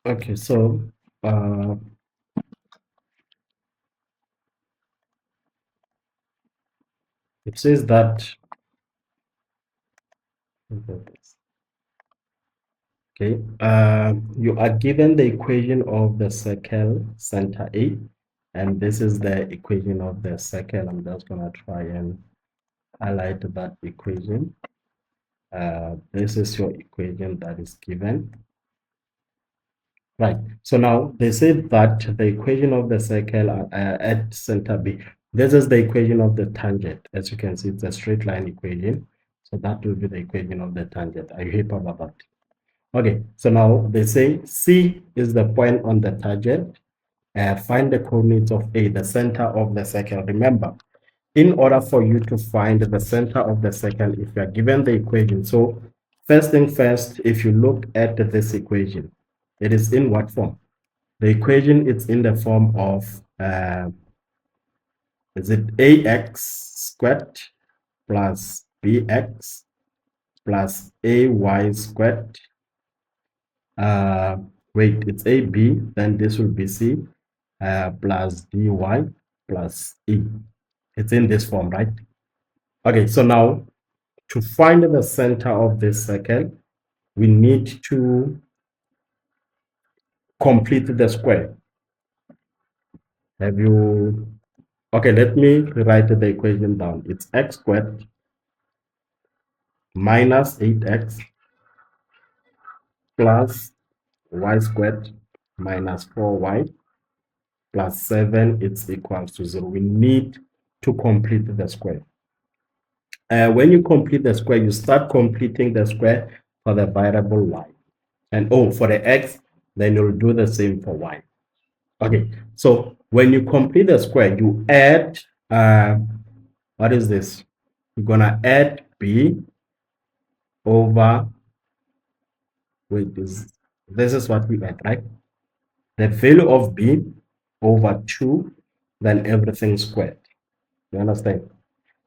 Okay, so uh, it says that, okay, you are given the equation of the circle center A, and this is the equation of the circle. I'm just gonna try and highlight that equation. This is your equation that is given. Right. So now they say that the equation of the circle at center B, this is the equation of the tangent. As you can see, it's a straight line equation. So that will be the equation of the tangent. Are you happy about that? Okay. So now they say C is the point on the tangent. Find the coordinates of A, the center of the circle. Remember, in order for you to find the center of the circle, if you are given the equation, so first thing first, if you look at this equation, it is in what form? The equation is in the form of, is it ax squared plus bx plus ay squared? Uh, wait, it's ab, then this will be c plus dy plus e. It's in this form, right? Okay, so now to find the center of this circle, we need to complete the square. Have you, okay, let me write the equation down. It's x squared minus 8x plus y squared minus 4y plus 7 is equals to 0. We need to complete the square. When you complete the square, you start completing the square for the variable y. And oh, for the x, then you'll do the same for y. Okay, so when you complete the square, you add, what is this? You're gonna add b over, wait, this is what we add, right? The value of b over 2, then everything squared. You understand?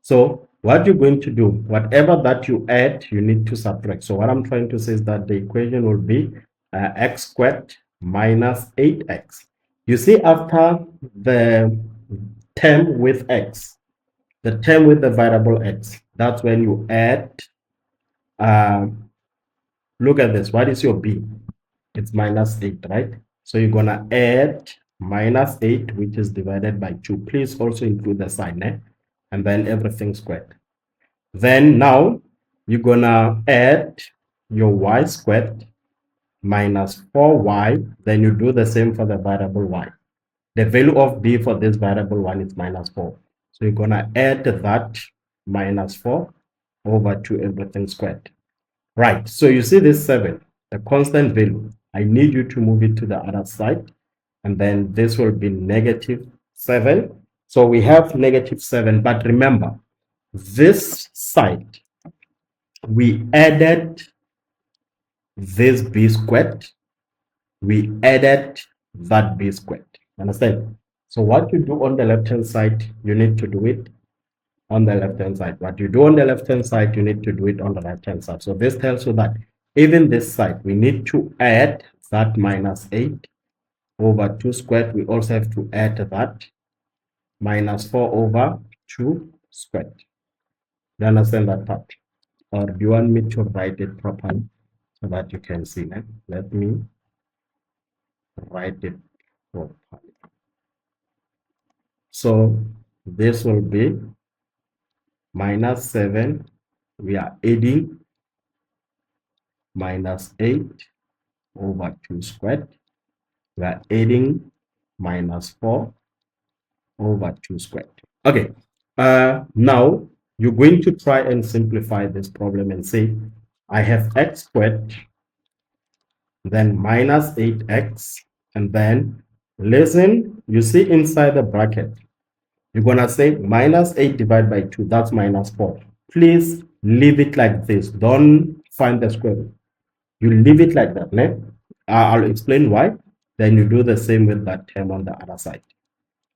So what you're going to do, whatever that you add, you need to subtract. So what I'm trying to say is that the equation will be x squared minus 8x. You see, after the term with x, the term with the variable x, that's when you add, uh, look at this. What is your b? It's minus 8, right? So you're going to add minus 8, which is divided by 2. Please also include the sign, eh? And then everything squared. Then now you're going to add your y squared minus 4y. Then you do the same for the variable y. The value of b for this variable one is minus 4. So you're going to add that minus 4 over to everything squared. Right, so you see this 7, the constant value. I need you to move it to the other side, and then this will be negative 7. So we have negative 7, but remember, this side, we added this b squared, we added that b squared. Understand? So what you do on the left-hand side, you need to do it on the left-hand side. What you do on the left-hand side, you need to do it on the right-hand side. So this tells you that even this side, we need to add that minus 8 over 2 squared. We also have to add that minus 4 over 2 squared. Do you understand that part? Or do you want me to write it properly so that you can see that? Let me write it properly. So this will be minus 7. We are adding minus 8 over 2 squared. We are adding minus 4 over 2 squared. Okay, now you're going to try and simplify this problem and say, I have x squared, then minus 8x, and then listen, you see inside the bracket, you're going to say minus 8 divided by 2, that's minus 4. Please leave it like this. Don't find the square root. You leave it like that. Ne? I'll explain why. Then you do the same with that term on the other side.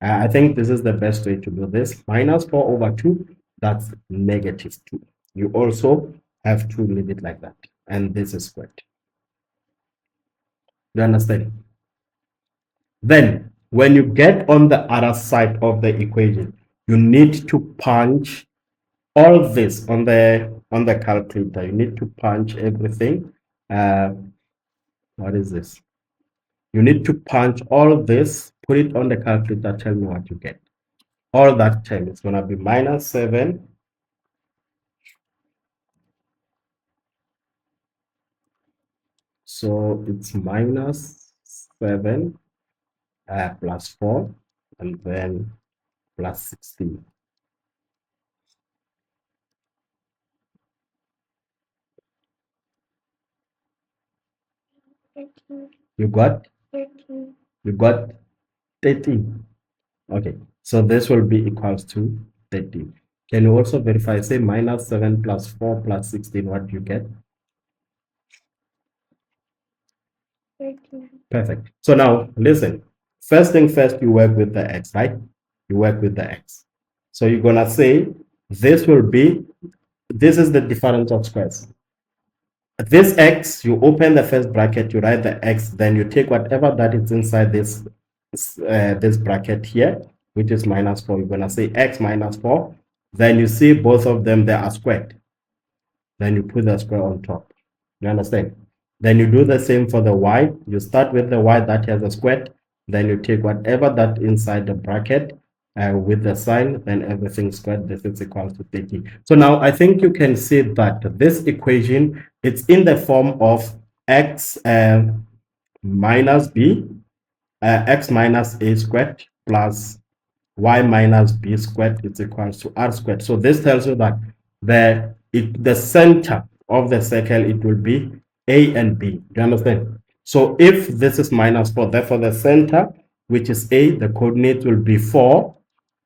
I think this is the best way to do this. Minus 4 over 2, that's negative 2. You also have to leave it like that. And this is squared. You understand? Then, when you get on the other side of the equation, you need to punch all this on the calculator. You need to punch everything. What is this? You need to punch all this, put it on the calculator, tell me what you get. All that term is going to be minus 7 so it's minus 7 plus 4 and then plus 16. You got 13. You got 13. Okay, so this will be equals to 13. Can you also verify? Say minus 7 plus 4 plus 16. What do you get? 13. Perfect. So now listen. First thing first, you work with the x, right? You work with the x. So you're gonna say this will be, this is the difference of squares. This x, you open the first bracket, you write the x, then you take whatever that is inside this bracket here, which is minus 4. You're gonna say x minus 4. Then you see both of them, they are squared. Then you put the square on top. You understand? Then you do the same for the y. You start with the y that has a square. Then you take whatever that inside the bracket with the sign, then everything squared. This is equal to 30. So now I think you can see that this equation, it's in the form of x minus b, x minus a squared plus y minus b squared is equals to r squared. So this tells you that the center of the circle, it will be a and b. Do you understand? So if this is minus 4, therefore the center, which is a, the coordinate will be 4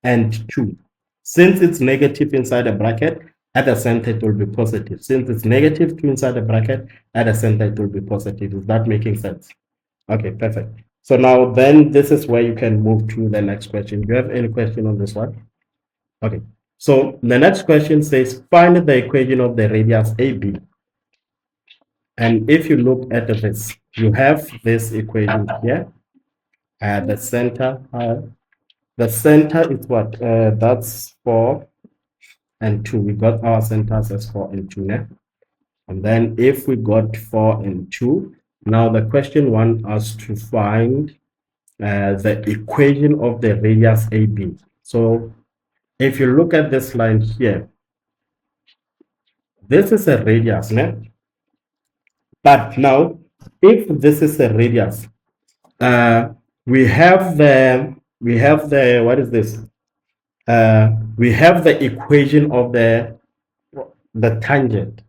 and 2. Since it's negative inside the bracket, at the center it will be positive. Since it's negative 2 inside the bracket, at the center it will be positive. Is that making sense? Okay, perfect. So now then this is where you can move to the next question. Do you have any question on this one? Okay, so the next question says find the equation of the radius AB. And if you look at this, you have this equation here. The center is what? That's 4 and 2. We got our centers as 4 and 2 now. And then if we got 4 and 2, now the question wants us to find the equation of the radius AB. So if you look at this line here, this is a radius, né? But now, if this is a radius, we have the what is this? We have the equation of the tangent,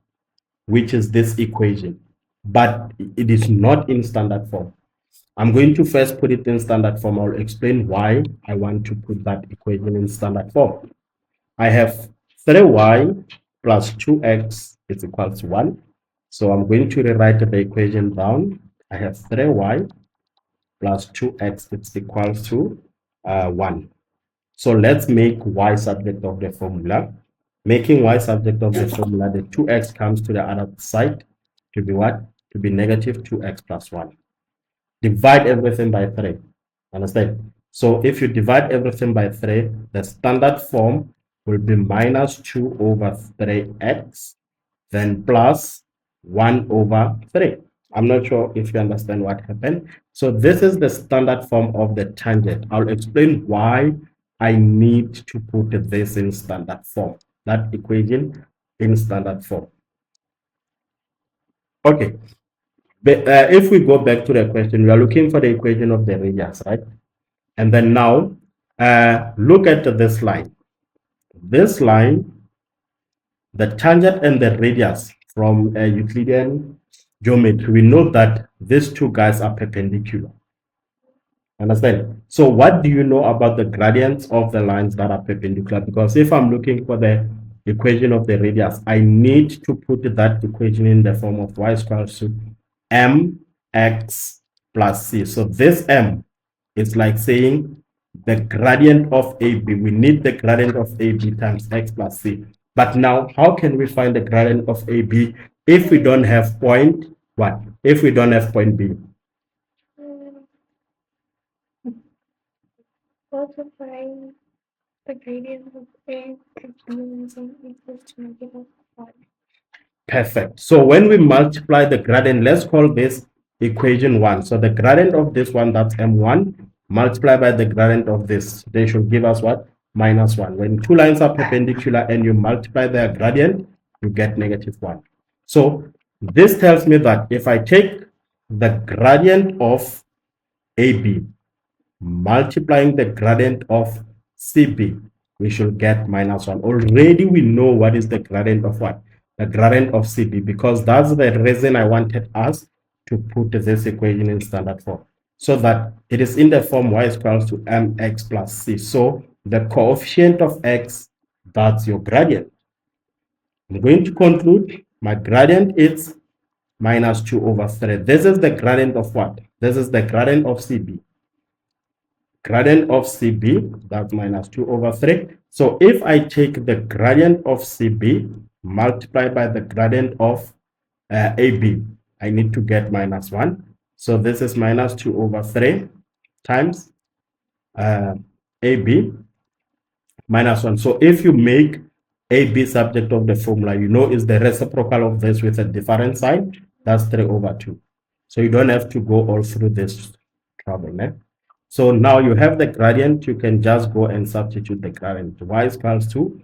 which is this equation, but it is not in standard form. I'm going to first put it in standard form. I'll explain why I want to put that equation in standard form. I have 3y plus 2x is equal to 1. So I'm going to rewrite the equation down. I have 3y plus 2x is equal to 1. So let's make y subject of the formula. Making y subject of the formula, the 2x comes to the other side to be what? To be negative 2x plus 1. Divide everything by 3. Understand? So if you divide everything by 3, the standard form will be minus 2 over 3x, then plus 1 over 3. I'm not sure if you understand what happened. So this is the standard form of the tangent. I'll explain why I need to put this in standard form, that equation in standard form. Okay. But, if we go back to the question, we are looking for the equation of the radius, right? And then now, look at this line. This line, the tangent and the radius from Euclidean geometry, we know that these two guys are perpendicular. Understand? So what do you know about the gradients of the lines that are perpendicular? Because if I'm looking for the equation of the radius, I need to put that equation in the form of y equals to mx plus c. So this m is like saying the gradient of AB. We need the gradient of AB times x plus c. But now, how can we find the gradient of AB if we don't have point what? If we don't have point B? Multiplying the gradient of A and B using equals to -1. Perfect. So when we multiply the gradient, let's call this equation 1. So the gradient of this one, that's m1, multiplied by the gradient of this, they should give us what? -1. When two lines are perpendicular and you multiply their gradient, you get -1. So this tells me that if I take the gradient of AB multiplying the gradient of CB, we should get -1. Already we know what is the gradient of what? The gradient of CB, because that's the reason I wanted us to put this equation in standard form, so that it is in the form y is equals to mx plus c. So the coefficient of x, that's your gradient. I'm going to conclude my gradient is -2/3. This is the gradient of what? This is the gradient of CB. Gradient of CB, that's -2/3. So if I take the gradient of CB multiplied by the gradient of AB, I need to get -1. So this is -2/3 times AB -1. So if you make AB subject of the formula, you know is the reciprocal of this with a different sign, that's 3/2. So you don't have to go all through this trouble. Eh? So now you have the gradient, you can just go and substitute the gradient. Y is equals to,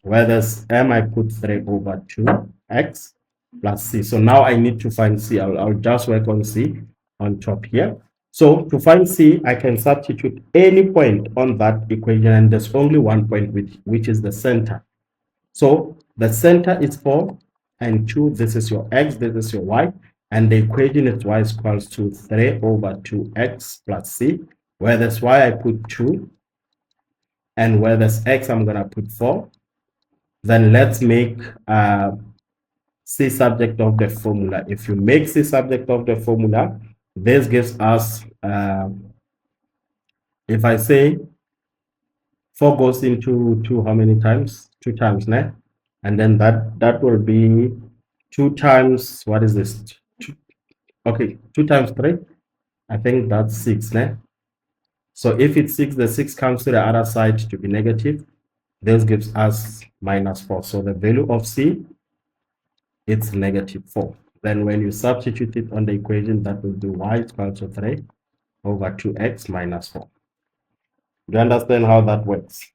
where there's m, I put 3/2x plus c. So now I need to find c. I'll just work on c on top here. So to find c, I can substitute any point on that equation, and there's only one point which is the center. So the center is 4 and 2. This is your x, this is your y. And the equation is y is equals to 3/2x plus c. Where there's y, I put 2. And where there's x, I'm going to put 4. Then let's make c subject of the formula. If you make c subject of the formula, this gives us, if I say 4 goes into 2, how many times? 2 times, né? And then that will be 2 times, what is this? Okay, 2 times 3, I think that's 6, né? So if it's 6, the 6 comes to the other side to be negative. This gives us -4. So the value of C, it's -4. Then when you substitute it on the equation, that will be y is equal to 3/2x minus 4. Do you understand how that works?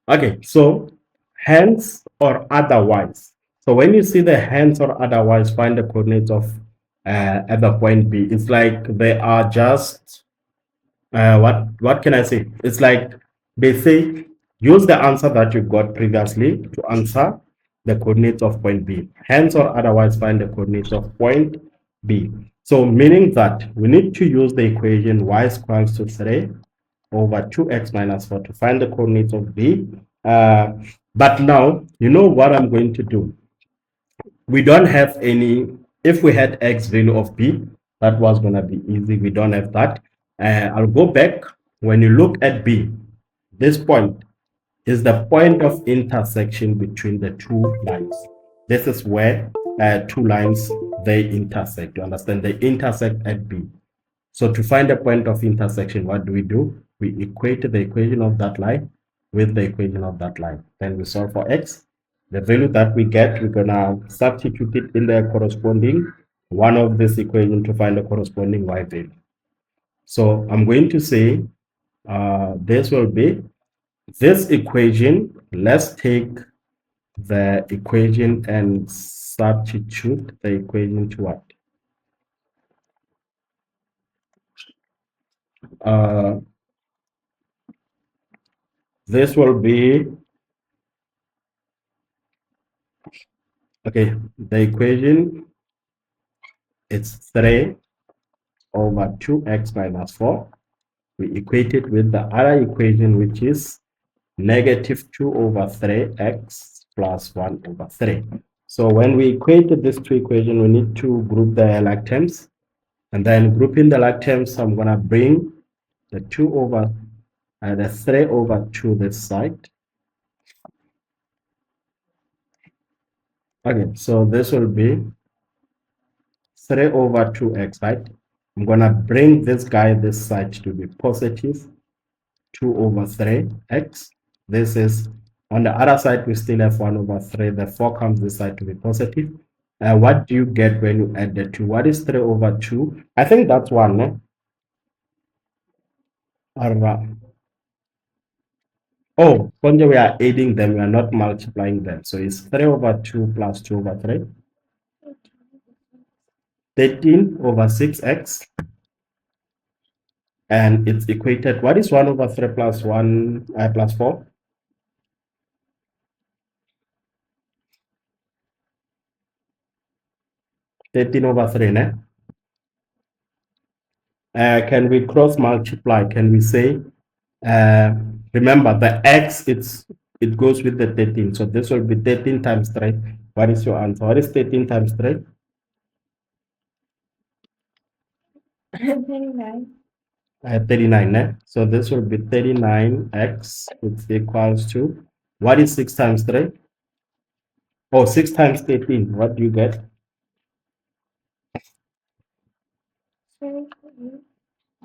Okay, so hence or otherwise. So when you see the hence or otherwise, find the coordinates of at the point B. It's like they are just what can I say? It's like they say use the answer that you got previously to answer the coordinates of point B. Hence or otherwise, find the coordinates of point B. So meaning that we need to use the equation y is equals to 3/2x minus 4 to find the coordinates of B. But now, you know what I'm going to do? We don't have any, if we had x value of B, that was going to be easy. We don't have that. I'll go back. When you look at B, this point is the point of intersection between the two lines. This is where two lines, they intersect. You understand? They intersect at B. So to find the point of intersection, what do? We equate the equation of that line with the equation of that line. Then we solve for x. The value that we get, we're gonna substitute it in the corresponding one of this equation to find the corresponding y value. So I'm going to say this will be this equation. Let's take the equation and substitute the equation to what? This will be, okay, the equation, it's 3/2x minus 4. We equate it with the other equation, which is -2/3x plus 1/3. So when we equate these two equations, we need to group the like terms. And then grouping the like terms, I'm going to bring the 3/2 this side. Okay, so this will be 3/2x, right? I'm going to bring this guy this side to be positive 2 over 3x. This is on the other side, we still have 1 over 3. The 4 comes this side to be positive. What do you get when you add the 2? What is 3 over 2? I think that's 1. Eh? Oh, when we are adding them, we are not multiplying them. So it's 3 over 2 plus 2 over 3. 13 over 6x. And it's equated. What is 1 over 3 plus 1 plus 4? 13 over 3, ne? Can we cross multiply? Can we say, remember the x, it goes with the 13. So this will be 13 times 3. What is your answer? What is 13 times 3? 39. 39, ne? So this will be 39x, it's equals to, what is 6 times 3? Oh, 6 times 13, what do you get?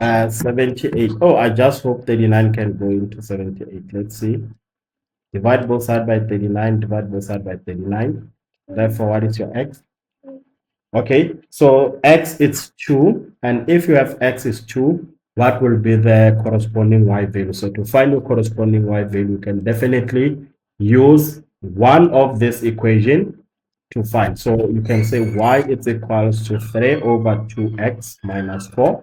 78. Oh, I just hope 39 can go into 78. Let's see. Divide both sides by 39, divide both sides by 39. Therefore, what is your x? Okay, so x is 2, and if you have x is 2, what will be the corresponding y value? So to find the corresponding y value, you can definitely use one of this equation to find. So you can say y is equals to 3 over 2x minus 4.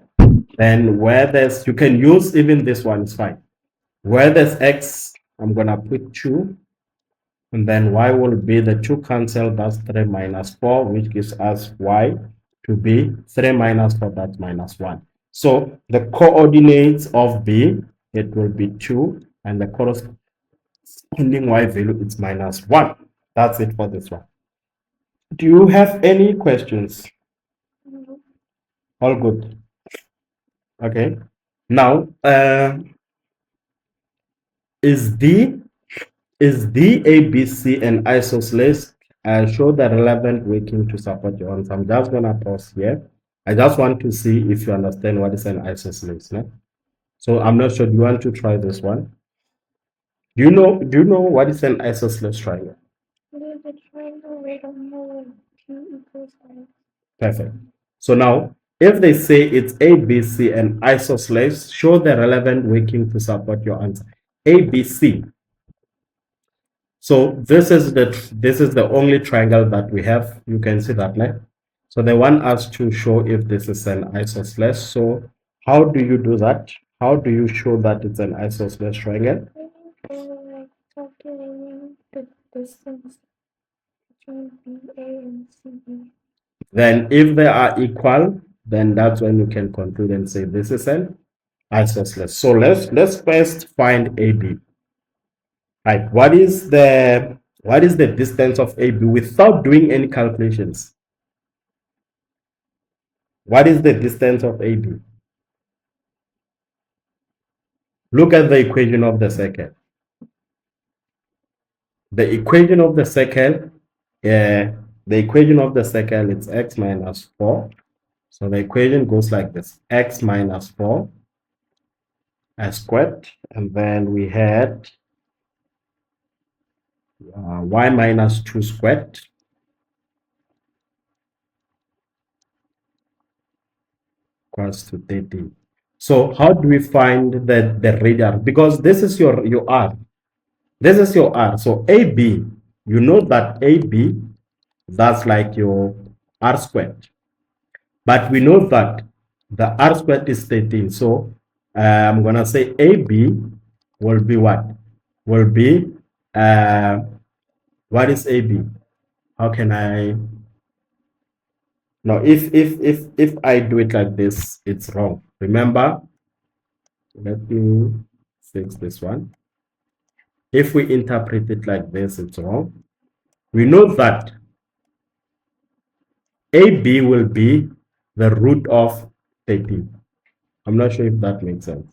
Then where there's, you can use even this one, is fine. Where there's x, I'm going to put 2. And then y will be the 2 cancel, that's 3 minus 4, which gives us y to be 3 minus 4, that's minus 1. So the coordinates of b, it will be 2, and the corresponding y value is minus 1. That's it for this one. Do you have any questions? All good. Okay. Now, is the ABC an isosceles? Show the relevant working to support your answer. I'm just gonna pause here. I just want to see if you understand what is an isosceles. No? So I'm not sure. Do you want to try this one? Do you know what is an isosceles triangle? There's a triangle right on the 2 equal sides. Perfect. So now, if they say it's ABC and isosceles, show the relevant working to support your answer. ABC. So this is the only triangle that we have. You can see that, right? So they want us to show if this is an isosceles. So how do you do that? How do you show that it's an isosceles triangle? Like calculating the distance between BA and CB. Then if they are equal, then that's when you can conclude and say this is an isosceles. So let's first find AB. Right, what is the distance of AB without doing any calculations? What is the distance of AB? Look at the equation of the circle. The equation of the circle, it's x minus 4. So the equation goes like this: x minus 4 squared, and then we had y minus 2 squared equals to 30. So how do we find the radius? Because this is your r. This is your r. So AB, you know that AB, that's like your r squared. But we know that the r squared is 13. So I'm going to say AB will be what? Will be, what is AB? How can I? No, if I do it like this, it's wrong. Remember, let me fix this one. If we interpret it like this, it's wrong. We know that AB will be the root of 13. I'm not sure if that makes sense.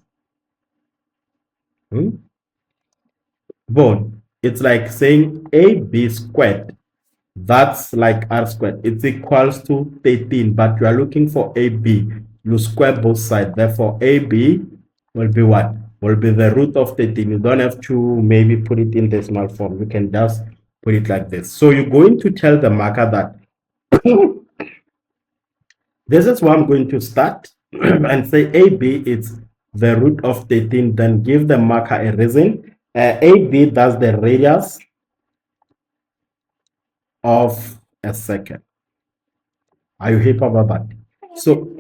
Bone. It's like saying AB squared. That's like r squared. It's equals to 13, but you are looking for AB. you square both sides. Therefore, AB will be what? Will be the root of 13. You don't have to maybe put it in decimal form. You can just put it like this. So you're going to tell the marker that this is where I'm going to start and say AB is the root of 13, then give the marker a reason. AB, that's the radius of a second. Are you happy about that? So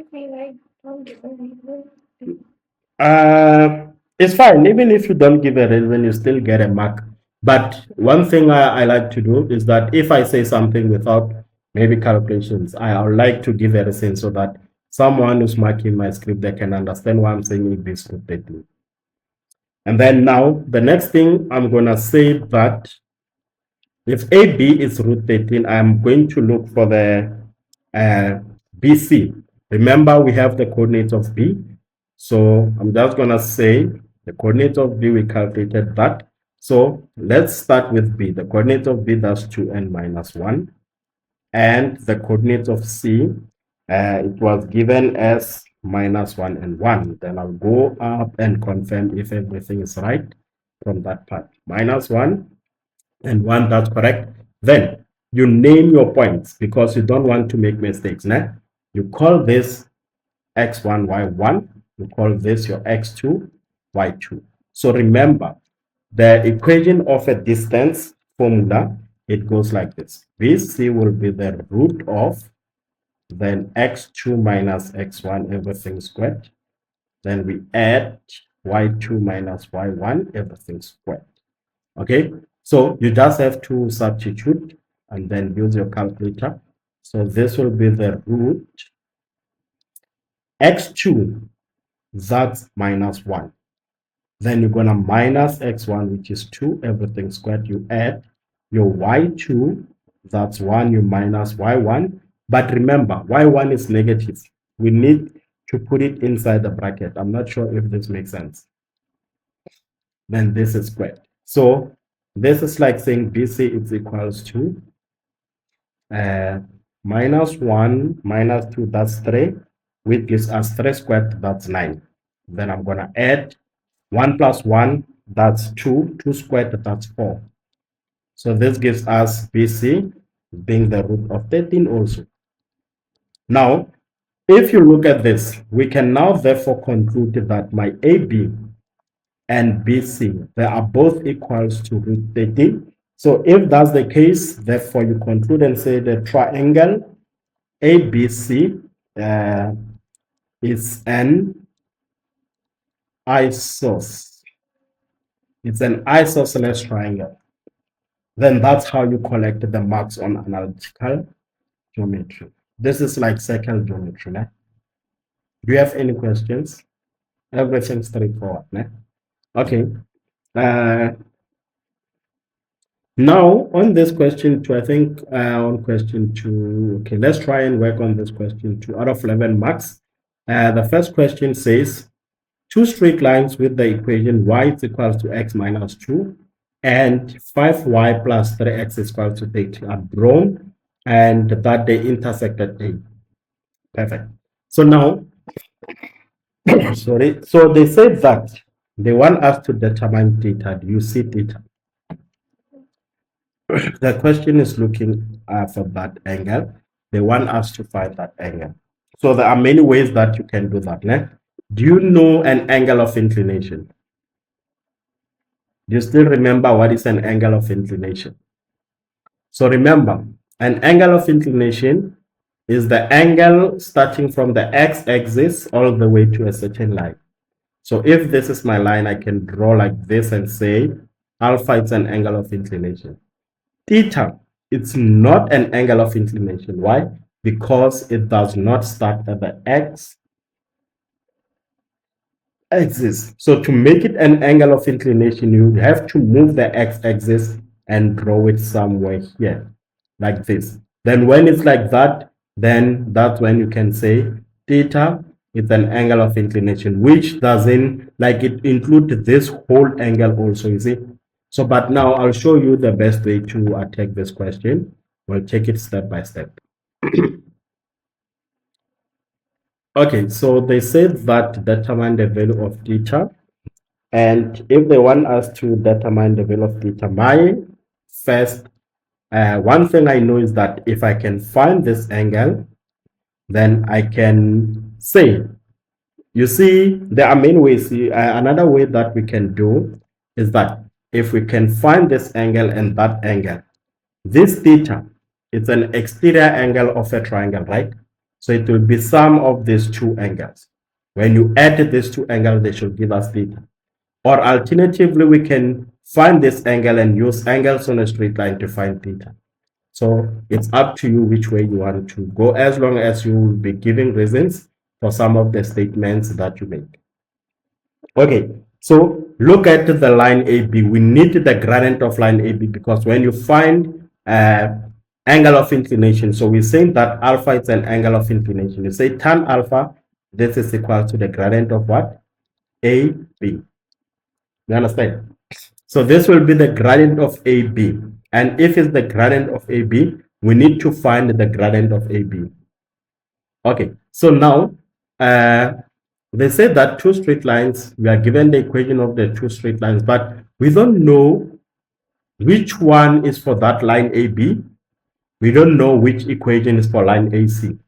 it's fine. Even if you don't give a reason, you still get a mark. But one thing I like to do is that if I say something without maybe calculations, I would like to give a reason so that someone who's marking my script, they can understand why I'm saying this repeatedly. And then now the next thing I'm gonna say that if AB is root 13, I'm going to look for the BC. Remember, we have the coordinates of B. So I'm just gonna say the coordinates of B, we calculated that. So let's start with B. The coordinates of B, that's 2n minus 1. And the coordinates of C, it was given as minus 1 and 1. Then I'll go up and confirm if everything is right from that part. Minus 1 and 1, that's correct. Then you name your points because you don't want to make mistakes. Nah? You call this x1, y1. You call this your x2, y2. So remember, the equation of a distance formula, it goes like this. BC will be the root of then x2 minus x1, everything squared. Then we add y2 minus y1, everything squared. Okay, so you just have to substitute and then use your calculator. So this will be the root x2, that's minus 1. Then you're gonna minus x1, which is 2, everything squared. You add your y2, that's 1, you minus y1. But remember, y1 is negative. We need to put it inside the bracket. I'm not sure if this makes sense. Then this is squared. So this is like saying BC is equals to minus 1 minus 2, that's 3, which gives us 3 squared, that's 9. Then I'm going to add 1 plus 1, that's 2, 2 squared, that's 4. So this gives us BC being the root of 13 also. Now, if you look at this, we can now therefore conclude that my AB and BC, they are both equals to root 13. So if that's the case, therefore you conclude and say the triangle ABC is an isosceles. It's an isosceles triangle. Then that's how you collect the marks on analytical geometry. This is like circle geometry. Né? Do you have any questions? Everything straightforward. Né? Okay. Now on this question 2, I think on question 2, okay, let's try and work on this question 2 out of 11 marks. The first question says, two straight lines with the equation y is equal to x minus 2 and 5y plus 3x is equal to 30 are drawn and that they intersect at A. Perfect. So now, sorry, so they said that they want us to determine theta. Do you see theta? The question is looking for that angle. They want us to find that angle. So there are many ways that you can do that. Né? Do you know an angle of inclination? Do you still remember what is an angle of inclination? So remember, an angle of inclination is the angle starting from the x-axis all the way to a certain line. So if this is my line, I can draw like this and say alpha is an angle of inclination. Theta, it's not an angle of inclination. Why? Because it does not start at the x-axis. So to make it an angle of inclination, you have to move the x-axis and draw it somewhere here, like this. Then when it's like that, then that's when you can say theta is an angle of inclination, which doesn't, like it includes this whole angle also, you see. So, but now I'll show you the best way to attack this question. We'll take it step by step. Okay, so they said that determine the value of theta. And if they want us to determine the value of theta, my first, one thing I know is that if I can find this angle, then I can say, you see, there are many ways. Another way that we can do is that if we can find this angle and that angle, this theta, it's an exterior angle of a triangle, right? So it will be sum of these two angles. When you add these two angles, they should give us theta. Or alternatively, we can find this angle and use angles on a straight line to find theta. So it's up to you which way you want to go, as long as you will be giving reasons for some of the statements that you make. Okay, so look at the line AB. We need the gradient of line AB because when you find angle of inclination, so we're saying that alpha is an angle of inclination. You say tan alpha, this is equal to the gradient of what? AB. You understand? So this will be the gradient of AB. And if it's the gradient of AB, we need to find the gradient of AB. Okay, so now they say that two straight lines, we are given the equation of the two straight lines, but we don't know which one is for that line AB. We don't know which equation is for line AC. Do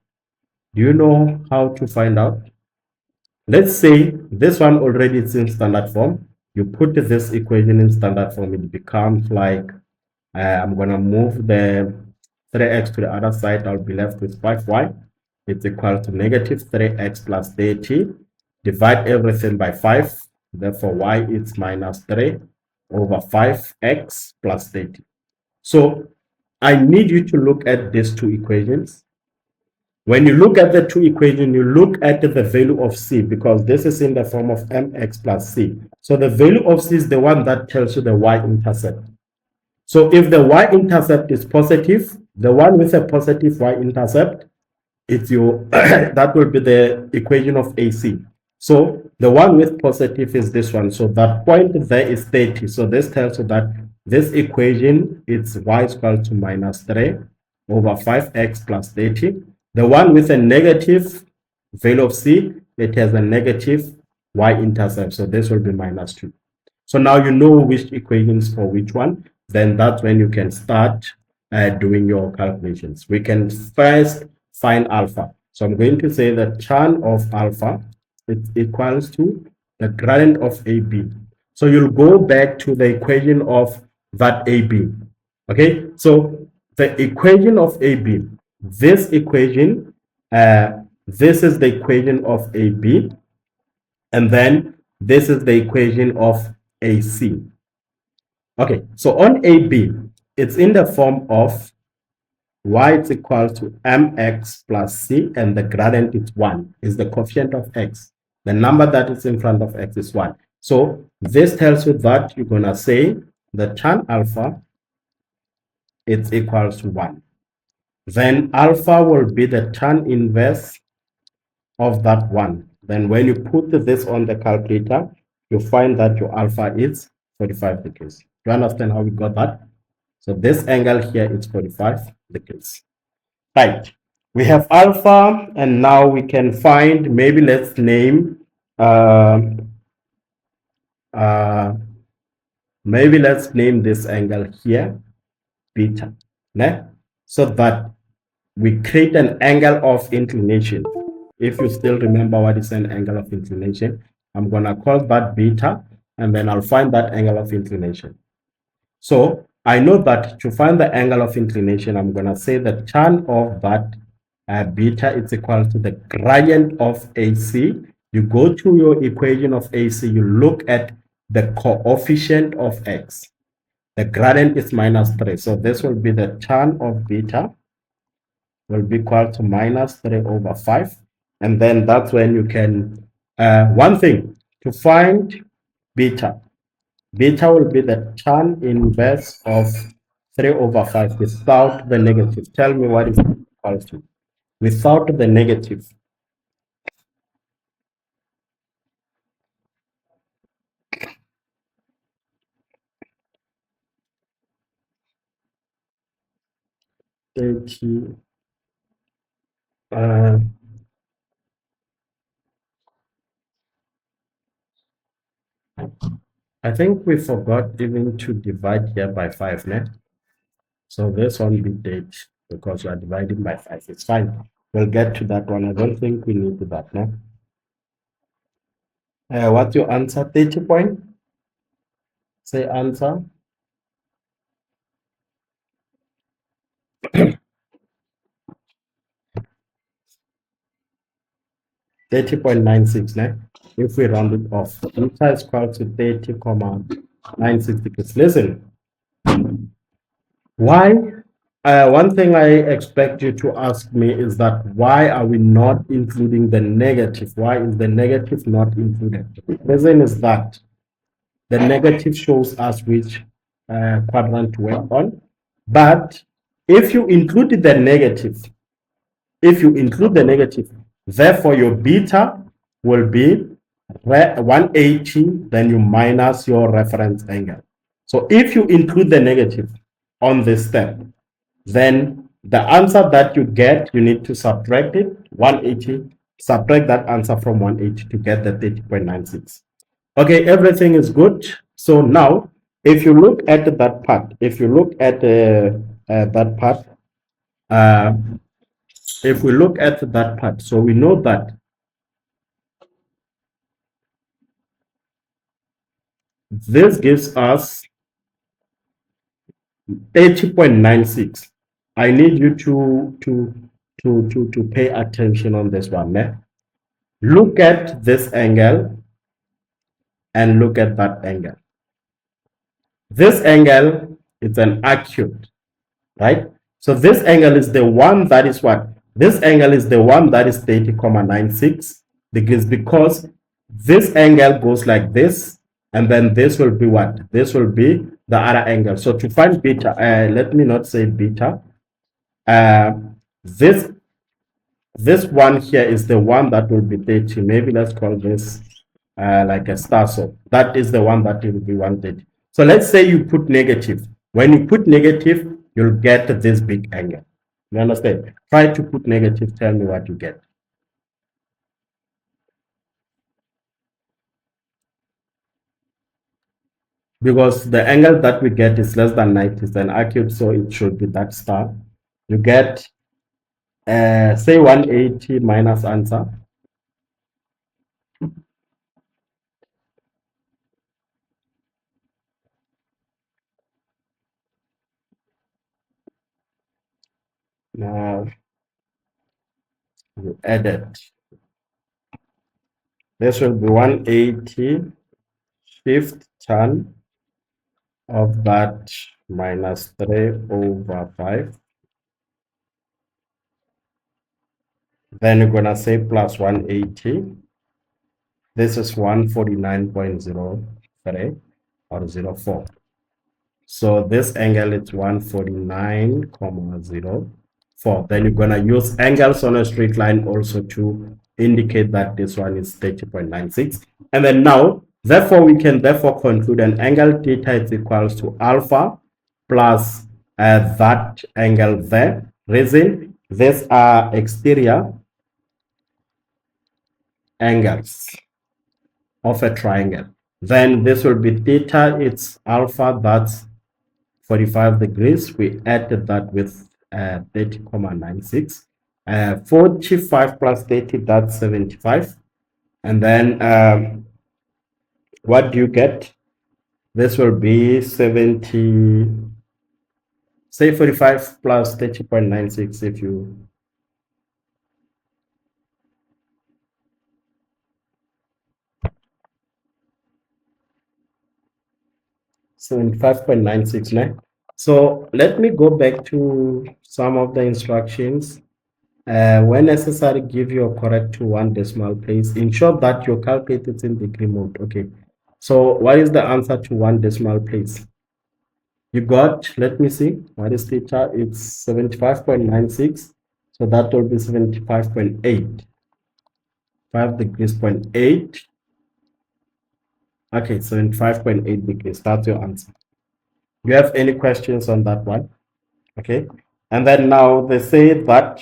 you know how to find out? Let's say this one already is in standard form. You put this equation in standard form, it becomes like, I'm going to move the 3x to the other side. I'll be left with 5y. It's equal to negative 3x plus 30. Divide everything by 5. Therefore, y is minus 3 over 5x plus 30. So I need you to look at these two equations. When you look at the two equations, you look at the value of c because this is in the form of mx plus c. So the value of c is the one that tells you the y-intercept. So if the y-intercept is positive, the one with a positive y-intercept, it's your that will be the equation of AC. So the one with positive is this one. So that point there is 30. So this tells you that this equation is y is equal to minus 3 over 5x plus 30. The one with a negative value of C, it has a negative y-intercept. So this will be minus 2. So now you know which equations for which one. Then that's when you can start doing your calculations. We can first find alpha. So I'm going to say the tan of alpha is equals to the gradient of AB. So you'll go back to the equation of that AB. Okay, so the equation of AB, this equation, this is the equation of AB, and then this is the equation of AC. Okay, so on AB, it's in the form of y is equal to mx plus c, and the gradient is 1, is the coefficient of x. The number that is in front of x is 1. So this tells you that you're going to say the tan alpha is equal to 1. Then alpha will be the tan inverse of that 1. Then when you put this on the calculator, you find that your alpha is 45 degrees. Do you understand how we got that? So this angle here is 45 degrees. Right. We have alpha, and now we can find, maybe let's name, uh, uh, maybe let's name this angle here beta, né? So that we create an angle of inclination. If you still remember what is an angle of inclination, I'm going to call that beta, and then I'll find that angle of inclination. So I know that to find the angle of inclination, I'm going to say the tan of that beta is equal to the gradient of AC. You go to your equation of AC, you look at the coefficient of x. The gradient is minus 3. So this will be the tan of beta will be equal to minus 3 over 5. And then that's when you can, one thing, to find beta, beta will be the tan inverse of 3 over 5 without the negative. Tell me what is equal to. Without the negative. Thirty. Uh, I think we forgot even to divide here by 5, ne? So this one be dead because we are dividing by 5. It's fine. We'll get to that one. I don't think we need that, ne? What's your answer? 30 point? Say answer. 30.96, ne? If we round it off, beta is equal to 30.96 degrees. Listen, why? One thing I expect you to ask me is that why are we not including the negative? Why is the negative not included? The reason is that the negative shows us which quadrant to work on. But if you include the negative, therefore your beta will be 180, then you minus your reference angle. So if you include the negative on this step, then the answer that you get, you need to subtract it, 180, subtract that answer from 180 to get the 30.96. Okay, everything is good. So now, if you look at that part, that part, uh, if we look at that part, so we know that this gives us 80.96. I need you to pay attention on this one. Eh? Look at this angle and look at that angle. This angle is an acute, right? So this angle is the one that is what? This angle is the one that is 30.96 degrees because this angle goes like this, and then this will be what? This will be the other angle. So to find beta, let me not say beta. Uh, this this one here is the one that will be 30. Maybe let's call this like a star. So that is the one that will be 130. So let's say you put negative. When you put negative, you'll get this big angle. You understand? Try to put negative. Tell me what you get. Because the angle that we get is less than 90, it's an acute, so it should be that star. You get, say 180 minus answer. Now you add it. This will be 180 fifth ton of that minus 3 over 5. Then you're going to say plus 180. This is 149.03 or 04. So this angle is 149.04. Then you're going to use angles on a straight line also to indicate that this one is 30.96. And then now, therefore, we can therefore conclude an angle theta is equals to alpha plus that angle there. Reason, these are exterior angles of a triangle. Then this will be theta, it's alpha, that's 45 degrees. We added that with 30.96. 45 plus 30, that's 75. And then what do you get? This will be 70, say 45 plus 30.96 if you 75.96 now. So let me go back to some of the instructions. When necessary, give your correct to one decimal place. Ensure that your calculator is in degree mode. Okay. So what is the answer to one decimal place? You got, let me see, what is theta? It's 75.96. So that will be 75.8. 5 degrees, 0.8. Okay, 75.8 degrees. That's your answer. Do you have any questions on that one? Okay. And then now they say that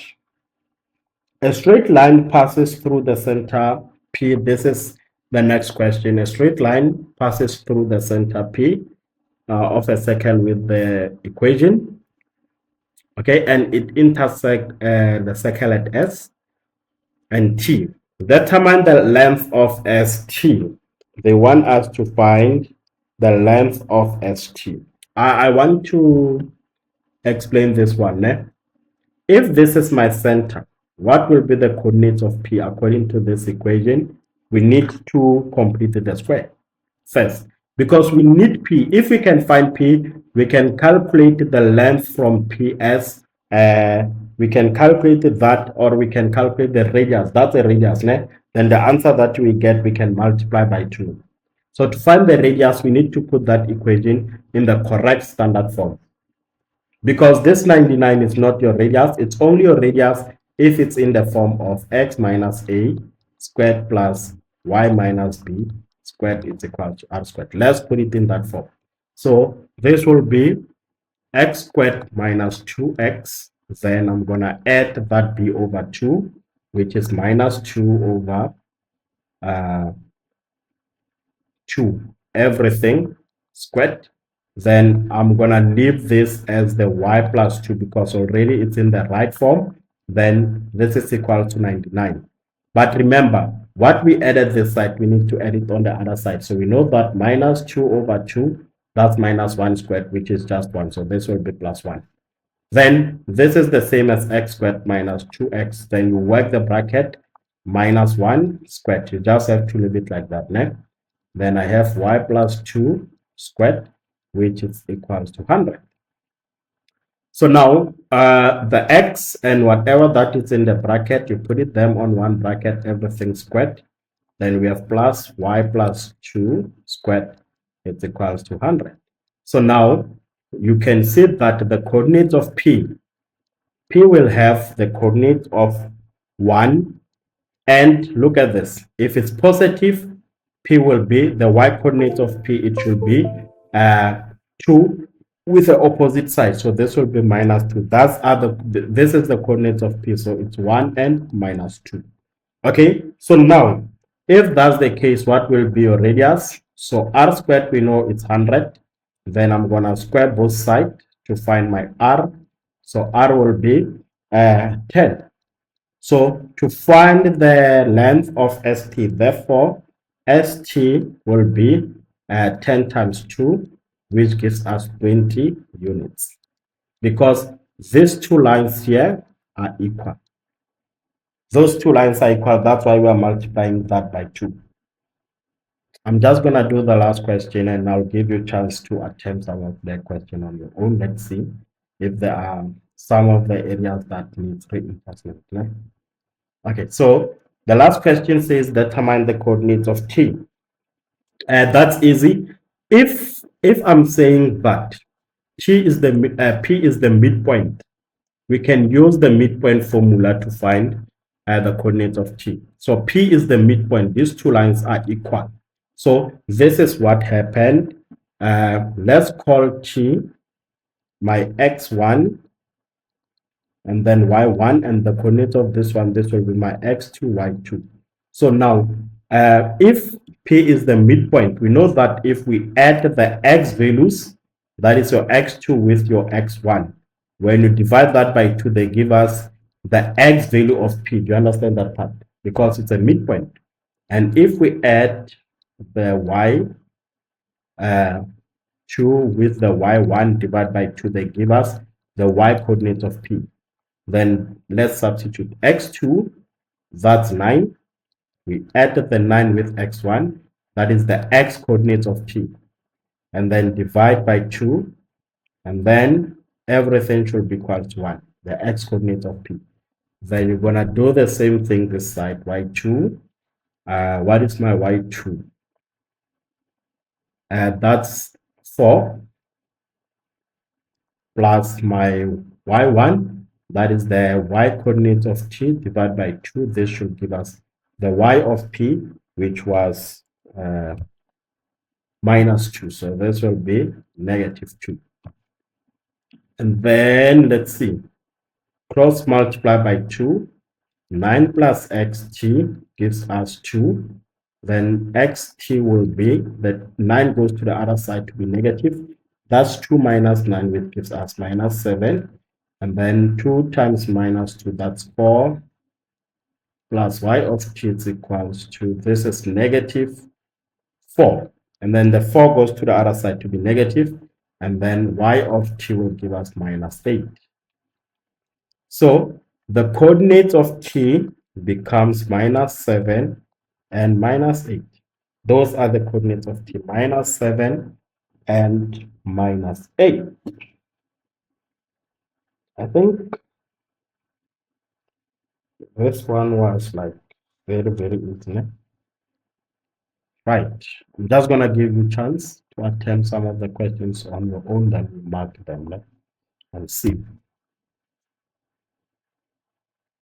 a straight line passes through the center P. This is The next question, a straight line passes through the center P of a circle with the equation, okay, and it intersects the circle at S and T. Determine the length of ST. They want us to find the length of ST. I want to explain this one. If this is my center, what will be the coordinates of P according to this equation? We need to complete the square first because we need P. If we can find P, we can calculate the length from PS. We can calculate that, or we can calculate the radius. That's the radius. Then the answer that we get, we can multiply by 2. So to find the radius, we need to put that equation in the correct standard form. Because this 99 is not your radius, it's only your radius if it's in the form of x minus a squared plus y minus b squared is equal to r squared. Let's put it in that form. So this will be x squared minus 2x. Then I'm going to add that b over 2, which is minus 2 over 2, everything squared. Then I'm gonna leave this as the y plus 2 because already it's in the right form. Then this is equal to 99. But remember, what we added this side, we need to add it on the other side. So we know that minus 2 over 2, that's minus 1 squared, which is just 1. So this will be plus 1. Then this is the same as x squared minus 2x. Then you work the bracket, minus 1 squared. You just have to leave it like that. Then I have y plus 2 squared, which is equals to 100. So now the x and whatever that is in the bracket, you put it them on one bracket, everything squared. Then we have plus y plus 2 squared, it's equals to 100. So now you can see that the coordinates of P will have the coordinate of 1. And look at this. If it's positive, P will be the y coordinate of P. It should be 2 with the opposite side. So this will be minus 2. This is the coordinate of P. So it's 1 and minus 2. Okay. So now, if that's the case, what will be your radius? So r squared, we know it's 100. Then I'm gonna square both sides to find my r. So r will be 10. So to find the length of ST, therefore, ST will be 10 times 2, which gives us 20 units. Because these two lines here are equal. Those two lines are equal. That's why we are multiplying that by 2. I'm just going to do the last question, and I'll give you a chance to attempt some of the question on your own. Let's see if there are some of the areas that need reinforcement. Okay, so the last question says determine the coordinates of T. That's easy. If I'm saying that P is the midpoint, we can use the midpoint formula to find the coordinates of T. So P is the midpoint. These two lines are equal. So this is what happened. Let's call T my x1 and then y1, and the coordinate of this will be my x2, y2. So now, if P is the midpoint, we know that if we add the x values, that is your x2 with your x1, when you divide that by 2, they give us the x value of P. Do you understand that part? Because it's a midpoint. And if we add the y2 with the y1 divided by 2, they give us the y coordinate of P. Then let's substitute x2, that's 9. We added the 9 with x1, that is the x coordinates of P. And then divide by 2, and then everything should be equal to 1, the x coordinates of P. Then you're going to do the same thing this side, y2. What is my y2? That's 4 plus my y1, that is the y coordinate of T divided by 2. This should give us the y of P, which was minus 2. So this will be negative 2. And then let's see, cross multiply by 2. 9 plus xt gives us 2. then xt will be that 9 goes to the other side to be negative. That's 2 minus 9, which gives us minus 7. And then 2 times minus 2, that's 4, plus y of t is equals to, this is negative 4. And then the 4 goes to the other side to be negative, and then y of t will give us minus 8. So the coordinates of t becomes minus 7 and minus 8. Those are the coordinates of t, minus 7 and minus 8. I think this one was like very, very easy. Right. I'm just going to give you a chance to attempt some of the questions on your own, then you mark them and see.